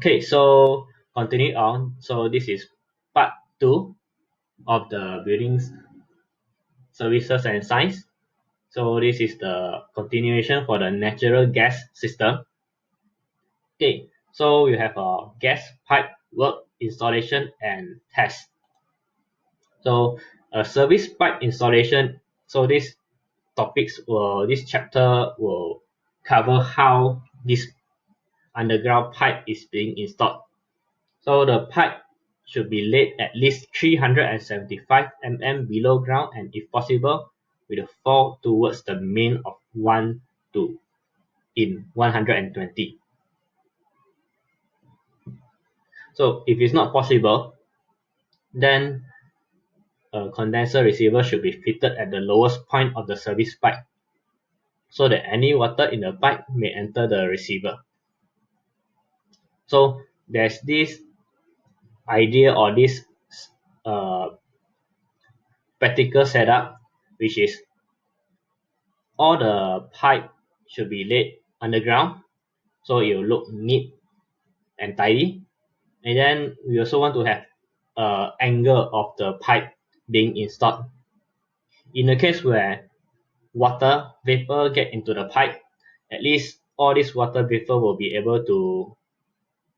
Okay, so continuing on. So this is part 2 of the buildings, services and science. So this is the continuation for the natural gas system. Okay, so we have a gas pipe work, installation and test. So a service pipe installation. So this this chapter will cover how this underground pipe is being installed. So the pipe should be laid at least 375 mm below ground and if possible with a fall towards the main of 1 to in 120. So if it's not possible, then a condenser receiver should be fitted at the lowest point of the service pipe so that any water in the pipe may enter the receiver. So there's this idea or this uh, practical setup, which is all the pipe should be laid underground so it will look neat and tidy. And then we also want to have angle of the pipe being installed. In the case where water vapor get into the pipe, at least all this water vapor will be able to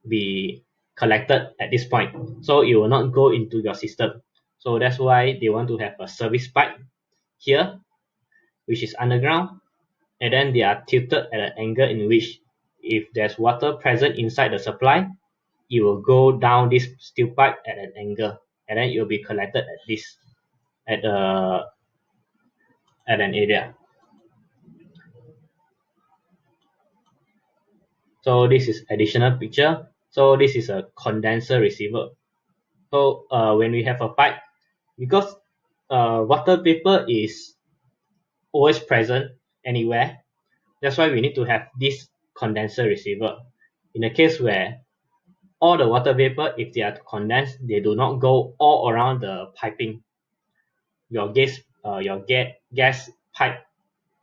be collected at this point, so it will not go into your system. So that's why they want to have a service pipe here, which is underground, and then they are tilted at an angle in which if there's water present inside the supply, it will go down this steel pipe at an angle, and then it will be collected at this at an area. So this is additional picture. So this is a condenser receiver. So when we have a pipe, because water vapor is always present anywhere, that's why we need to have this condenser receiver. In the case where all the water vapor, if they are condensed, they do not go all around the piping, your gas pipe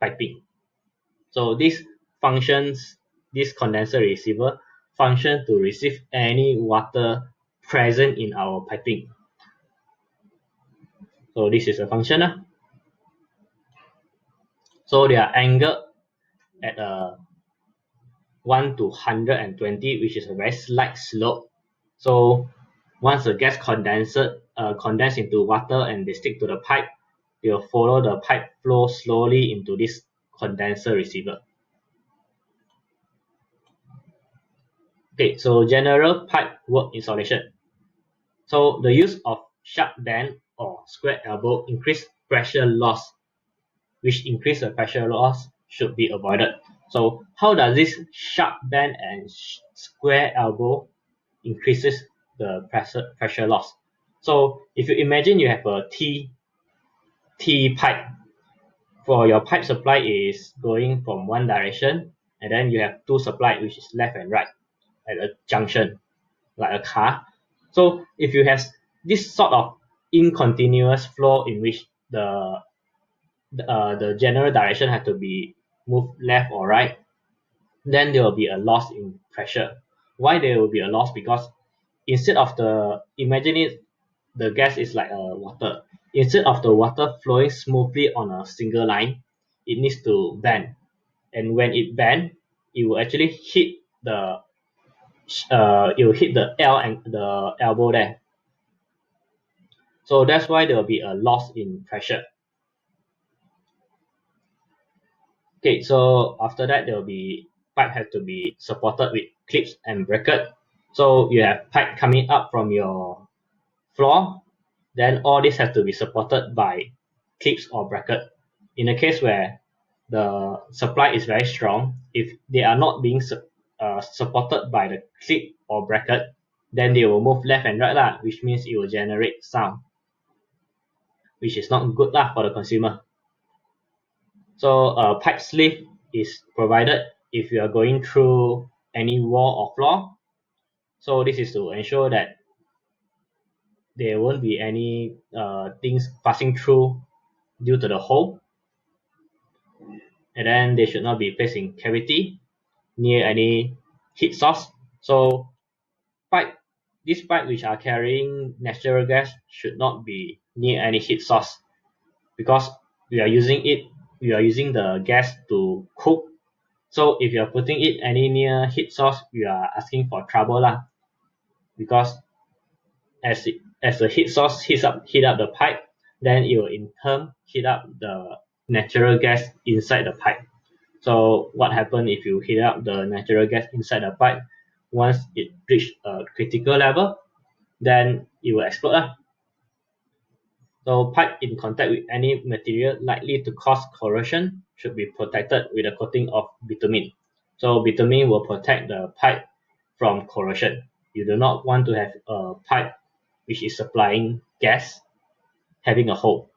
piping. So this condenser receiver functions to receive any water present in our piping. So this is a function. So they are angled at a 1 to 120, which is a very slight slope. So once the gas condense into water and they stick to the pipe, they will follow the pipe flow slowly into this condenser receiver. Okay, so general pipe work installation. So the use of sharp bend or square elbow increase pressure loss, which increase the pressure loss should be avoided. So how does this sharp bend and square elbow increases the pressure loss? So if you imagine you have a T pipe, for your pipe supply is going from one direction, and then you have two supply which is left and right at a junction like a car. So if you have this sort of incontinuous flow in which the general direction has to be moved left or right, then there will be a loss in pressure. Why there will be a loss? Because instead of the gas is like a water. Instead of the water flowing smoothly on a single line, it needs to bend. And when it bend, it will actually hit the L and the elbow there. So that's why there will be a loss in pressure. Okay, so after that there will be pipe have to be supported with clips and bracket. So you have pipe coming up from your floor, then all this has to be supported by clips or bracket. In a case where the supply is very strong, if they are not being supported by the clip or bracket, then they will move left and right lah, which means it will generate sound, which is not good lah for the consumer. So a pipe sleeve is provided if you are going through any wall or floor. So this is to ensure that there won't be any things passing through due to the hole. And then they should not be placed in cavity near any heat source. So these pipe which are carrying natural gas should not be near any heat source, because we are using the gas to cook. So if you are putting it any near heat source, you are asking for trouble lah. Because as the heat source heat up the pipe, then it will in turn heat up the natural gas inside the pipe. So what happens if you heat up the natural gas inside the pipe? Once it reach a critical level, then it will explode lah. So pipe in contact with any material likely to cause corrosion should be protected with a coating of bitumen. So bitumen will protect the pipe from corrosion. You do not want to have a pipe which is supplying gas having a hole.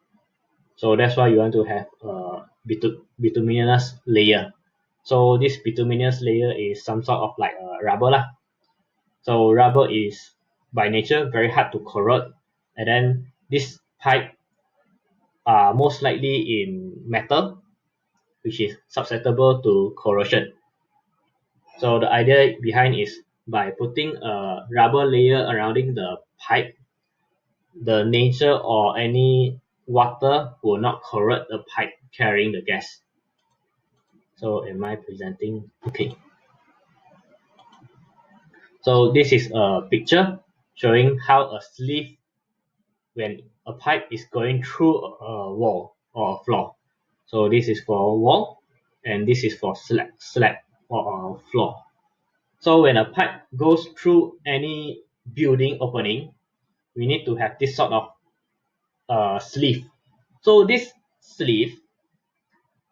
So that's why you want to have a bituminous layer. So this bituminous layer is some sort of like a rubber lah. So rubber is by nature very hard to corrode, and then this pipe are most likely in metal, which is susceptible to corrosion. So the idea behind is by putting a rubber layer surrounding the pipe, the nature or any water will not corrode the pipe carrying the gas. So am I presenting? Okay. So this is a picture showing how a sleeve, when a pipe is going through a wall or a floor. So this is for wall, and this is for slab or floor. So when a pipe goes through any building opening, we need to have this sort of sleeve. So this sleeve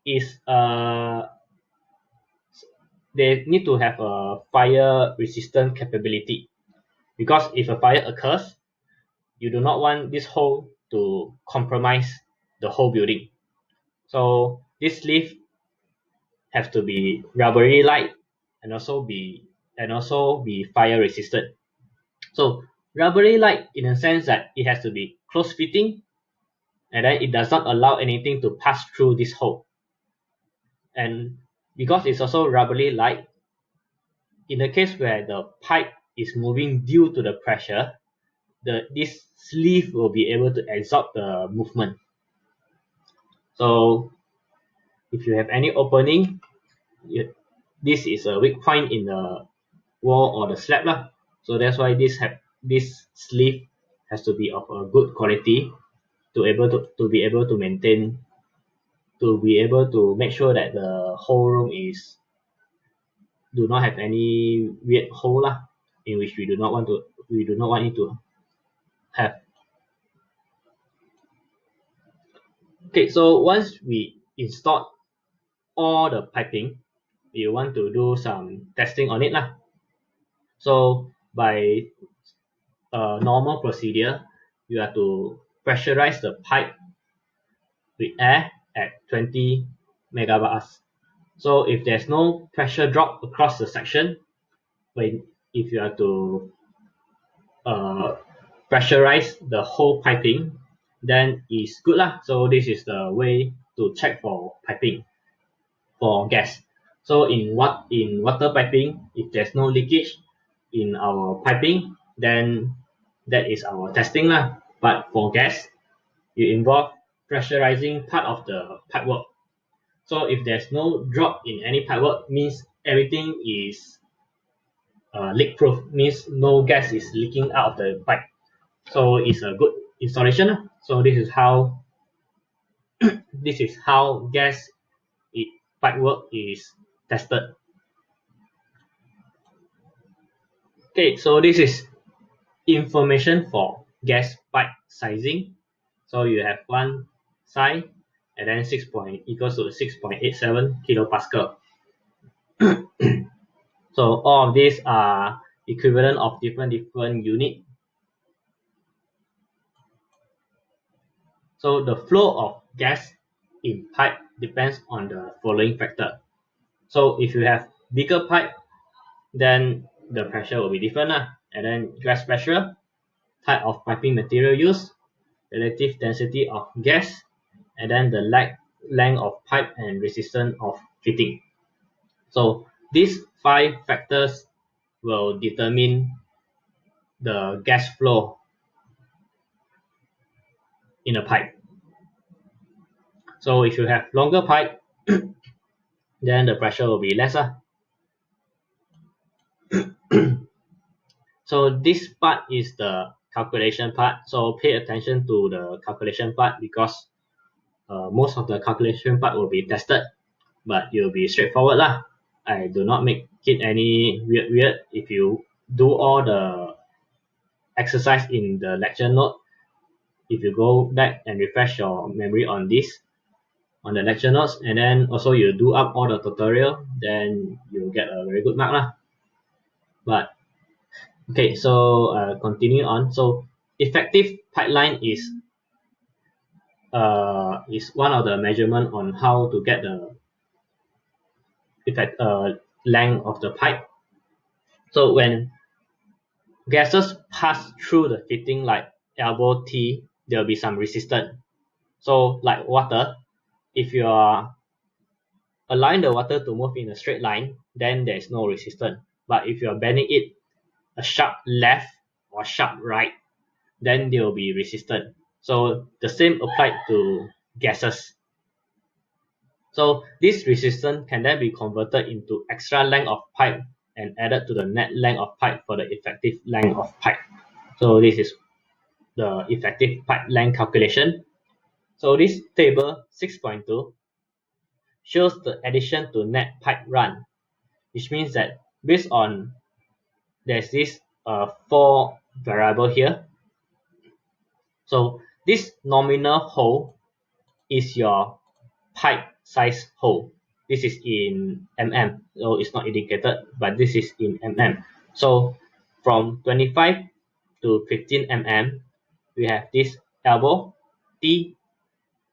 is they need to have a fire resistant capability, because if a fire occurs, you do not want this hole to compromise the whole building. So this sleeve have to be rubbery light and also be fire resistant. So rubbery light in a sense that it has to be close fitting, and then it does not allow anything to pass through this hole. And because it's also rubbery light, in the case where the pipe is moving due to the pressure, this sleeve will be able to absorb the movement. So if you have any opening, this is a weak point in the wall or the slab lah. So that's why this sleeve has to be of a good quality to be able to maintain, to be able to make sure that the whole room do not have any weird hole lah, in which we do not want it to have. Okay, so once we installed all the piping, you want to do some testing on it lah. So by a normal procedure, you have to pressurize the pipe with air at 20 megabars. So if there's no pressure drop across the section, if you have to pressurize the whole piping, then it's good lah. So this is the way to check for piping for gas. So in water piping, if there's no leakage in our piping, then that is our testing lah. But for gas, you involve pressurizing part of the pipework. So if there's no drop in any pipework, means everything is leak proof, means no gas is leaking out of the pipe. So it's a good installation. So this is how gas pipework is tested. Okay, so this is information for gas pipe sizing. So you have one size, and then equals to 6.87 kilopascal. So all of these are equivalent of different unit. So the flow of gas in pipe depends on the following factor. So if you have bigger pipe, then the pressure will be different and then gas pressure, type of piping material used, relative density of gas, and then the length of pipe and resistance of fitting. So these 5 factors will determine the gas flow in a pipe. So if you have longer pipe, then the pressure will be lesser. So this part is the calculation part. So pay attention to the calculation part because most of the calculation part will be tested, but it will be straightforward lah. I do not make it any weird. If you do all the exercise in the lecture note, if you go back and refresh your memory on this, on the lecture notes, and then also you do up all the tutorial, then you'll get a very good mark lah. But okay, so continue on. So effective pipeline is one of the measurement on how to get the length of the pipe. So when gases pass through the fitting like elbow T, there will be some resistance. So like water, if you are allowing the water to move in a straight line, then there is no resistance. But if you are bending it a sharp left or sharp right, then there will be resistance. So the same applied to gases. So this resistance can then be converted into extra length of pipe and added to the net length of pipe for the effective length of pipe. So this is the effective pipe length calculation. So this table 6.2 shows the addition to net pipe run, which means that based on there's this 4 variable here. So this nominal hole is your pipe size hole. This is in mm, so it's not indicated, but this is in mm. So from 25 to 15 mm, we have this elbow, T,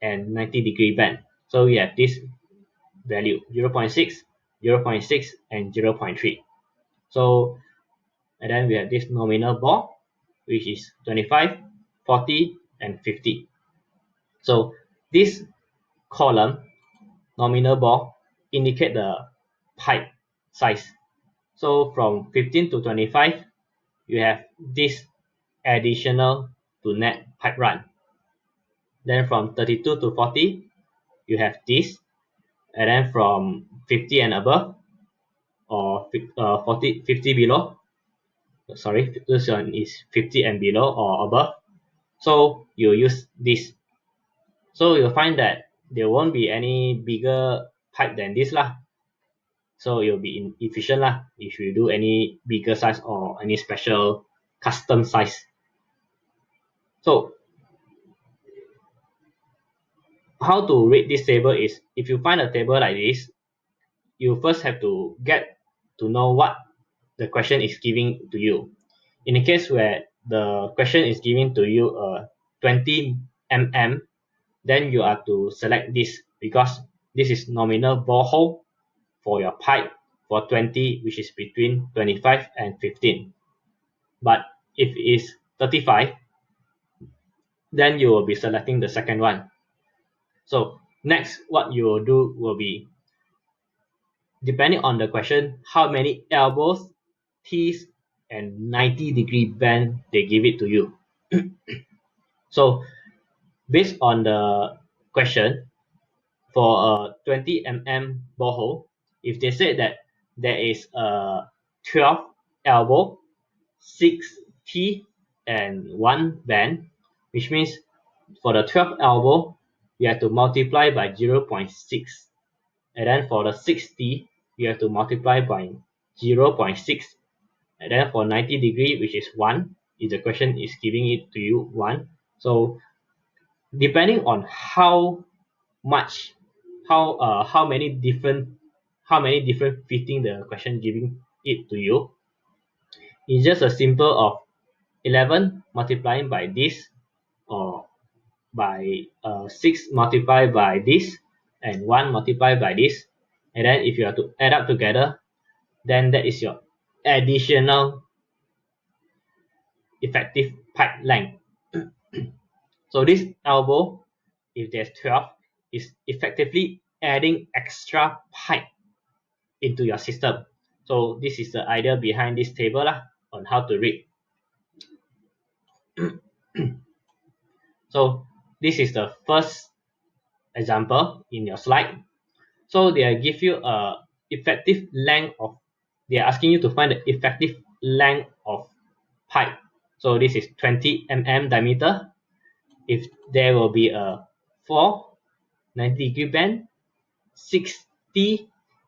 and 90-degree bend. So we have this value 0.6, 0.6, and 0.3. So and then we have this nominal bore, which is 25, 40, and 50. So this column, nominal bore, indicate the pipe size. So from 15 to 25, you have this additional to net pipe run. Then from 32 to 40, you have this. And then from 50 and above, or 50 below, sorry, this one is 50 and below or above. So you use this. So you'll find that there won't be any bigger pipe than this lah. So it will be inefficient lah if you do any bigger size or any special custom size. So how to read this table is, if you find a table like this, you first have to get to know what the question is giving to you. In the case where the question is giving to you a 20 mm, then you have to select this because this is nominal borehole for your pipe for 20, which is between 25 and 15. But if it is 35, then you will be selecting the second one. So next, what you will do will be, depending on the question, how many elbows, T's, and 90-degree bend they give it to you. So based on the question, for a 20 mm borehole, if they say that there is a 12 elbow, 6 T, and 1 bend, which means for the 12 elbow, you have to multiply by 0.6. And then for the 6T, you have to multiply by 0.6. And then for 90 degree, which is 1, if the question is giving it to you 1. So depending on how many different fitting the question giving it to you, it's just a simple of 11 multiplying by this, or by 6 multiplied by this, and 1 multiplied by this. And then if you have to add up together, then that is your additional effective pipe length. So this elbow, if there's 12, is effectively adding extra pipe into your system. So this is the idea behind this table lah, on how to read. So this is the first example in your slide. So they give you a effective length of, they are asking you to find the effective length of pipe. So this is 20 mm diameter. If there will be a 4 90-degree bend, 60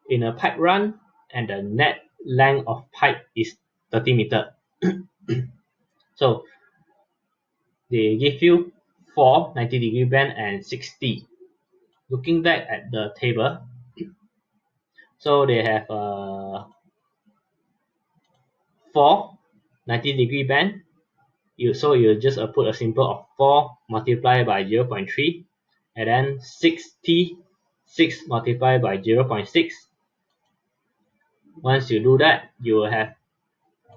in a pipe run, and the net length of pipe is 30 meter. So they give you 4 90-degree bend and 60. Looking back at the table, so they have a 4 90-degree bend. You just put a symbol of 4 multiplied by 0.3, and then 60 6 multiplied by 0.6. Once you do that, you will have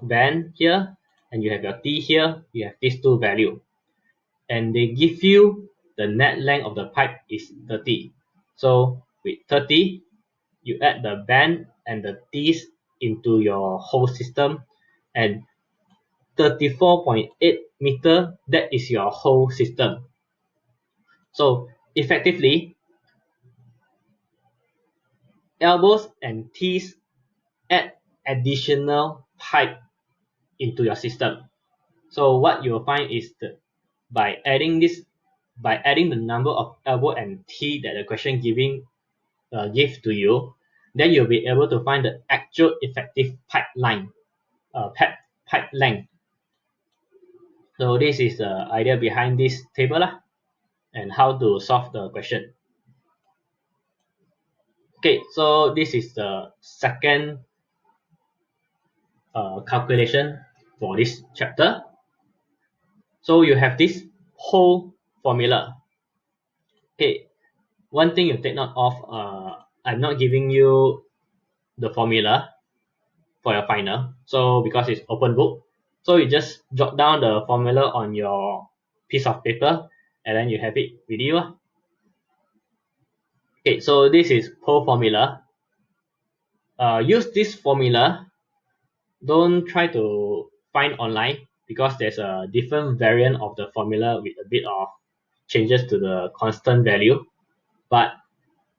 band here, and you have your T here. You have these two values, and they give you the net length of the pipe is 30. So with 30, you add the band and the T's into your whole system, and 34.8 meter, that is your whole system. So effectively, elbows and T's add additional pipe into your system. So what you will find is that by adding the number of elbow and T that the question give to you, then you'll be able to find the actual effective pipe length. So this is the idea behind this table and how to solve the question. Okay, so this is the second calculation for this chapter. So you have this whole formula. Okay, one thing you take note of, I'm not giving you the formula for your final, so because it's open book, so you just jot down the formula on your piece of paper, and then you have it with you. Okay, so this is whole formula. Use this formula. Don't try to find online, because there's a different variant of the formula with a bit of changes to the constant value, but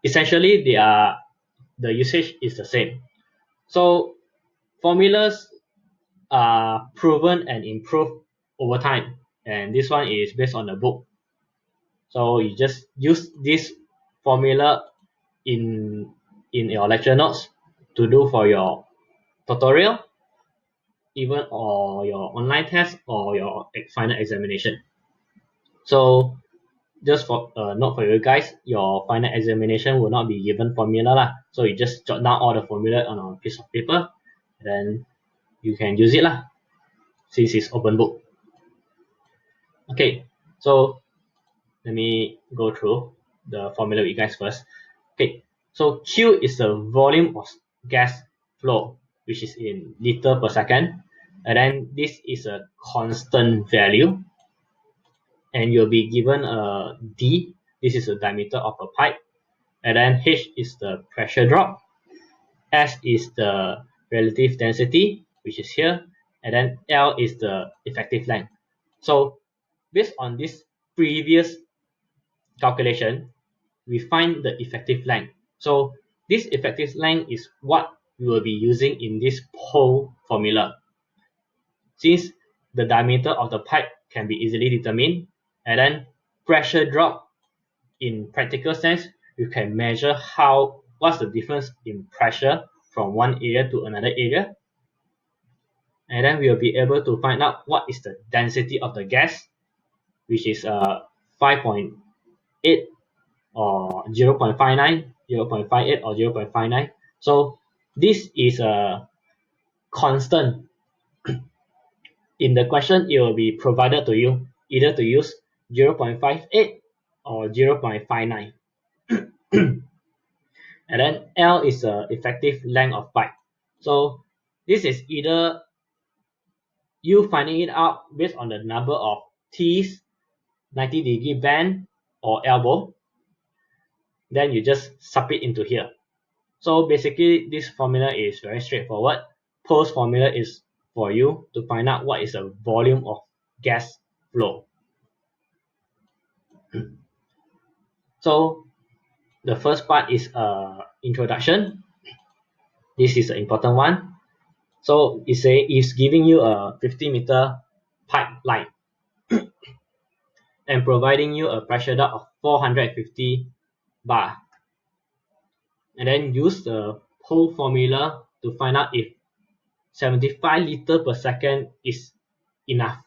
essentially the usage is the same. So formulas are proven and improved over time, and this one is based on the book. So you just use this formula in your lecture notes to do for your tutorial, even or your online test or your final examination. So just for note for you guys, your final examination will not be given formula lah. So you just jot down all the formula on a piece of paper, then you can use it lah, since it's open book. Okay, so let me go through the formula with you guys first. Okay, so Q is the volume of gas flow, which is in liter per second, and then this is a constant value, and you'll be given a D. This is the diameter of a pipe, and then H is the pressure drop, S is the relative density, which is here, and then L is the effective length. So based on this previous calculation, we find the effective length. So this effective length is what we will be using in this whole formula. Since the diameter of the pipe can be easily determined, and then pressure drop, in practical sense, you can measure what's the difference in pressure from one area to another area, and then we will be able to find out what is the density of the gas, which is 5.8 or 0.59, 0.58 or 0.59. So this is a constant. In the question, it will be provided to you either to use 0.58 or 0.59. And then L is the effective length of pipe. So this is either you finding it out based on the number of T's, 90-degree bend, or elbow. Then you just sub it into here. So basically, this formula is very straightforward. Post formula is for you to find out what is the volume of gas flow. So the first part is introduction. This is an important one. So it's giving you a 50-meter pipeline and providing you a pressure drop of 450 bar. And then use the whole formula to find out if 75 liters per second is enough.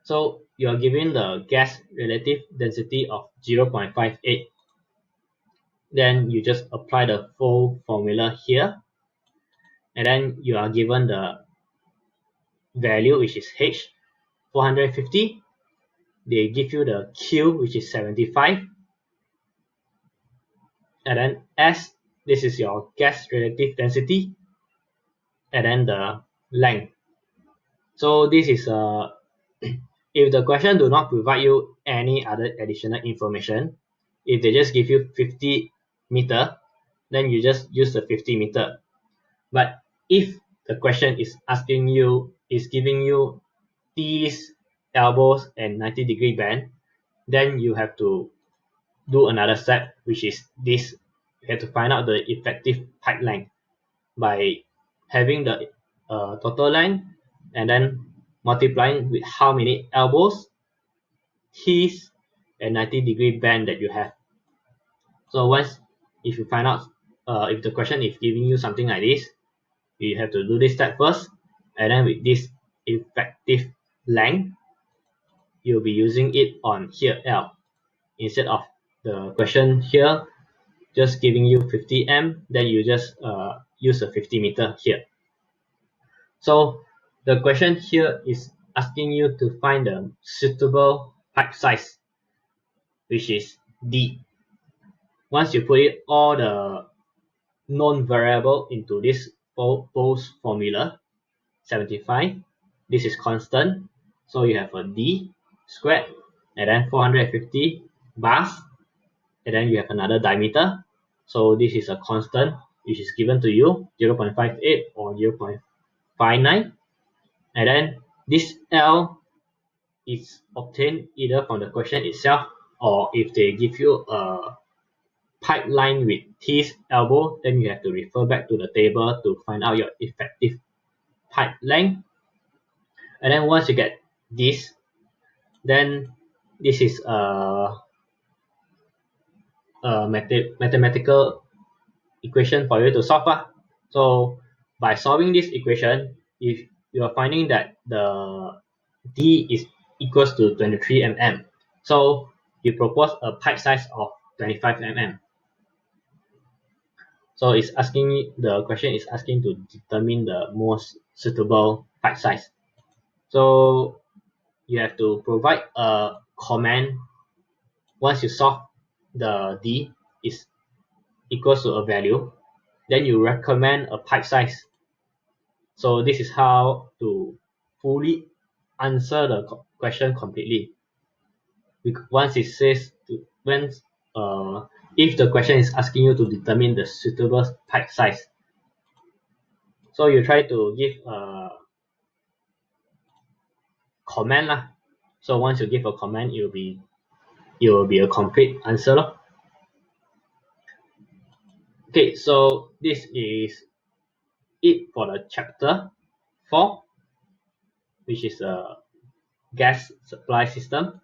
So you are given the gas relative density of 0.58. Then you just apply the full formula here. And then you are given the value, which is H, 450. They give you the Q, which is 75. And then S, this is your gas relative density. And then the length. So this is if the question do not provide you any other additional information, if they just give you 50 meter, then you just use the 50 meter. But if the question is giving you these elbows and 90-degree bend, then you have to do another step, which is this. You have to find out the effective pipe length by having the total length and then multiplying with how many elbows, teeth, and 90-degree bend that you have. So if you find out if the question is giving you something like this, you have to do this step first, and then with this effective length, you'll be using it on here L instead of the question here just giving you 50 m, then you just use a 50 meter here. So the question here is asking you to find the suitable pipe size, which is D. Once you put it all the known variable into this Bose formula, 75, this is constant, so you have a D squared, and then 450 bars, and then you have another diameter, so this is a constant which is given to you 0.58 or 0.59, and then this L is obtained either from the question itself, or if they give you a pipeline with teeth elbow, then you have to refer back to the table to find out your effective pipe length. And then once you get this, then this is a mathematical equation for you to solve. So by solving this equation, if you are finding that the D is equals to 23 mm, so you propose a pipe size of 25 mm. So the question is asking to determine the most suitable pipe size. So you have to provide a comment once you solve the D is equals to a value, then you recommend a pipe size. So this is how to fully answer the question completely. Once it says if the question is asking you to determine the suitable pipe size, so you try to give a comment lah. So once you give a comment, it will be a complete answer lah. Okay, so this is it for the chapter 4, which is a gas supply system.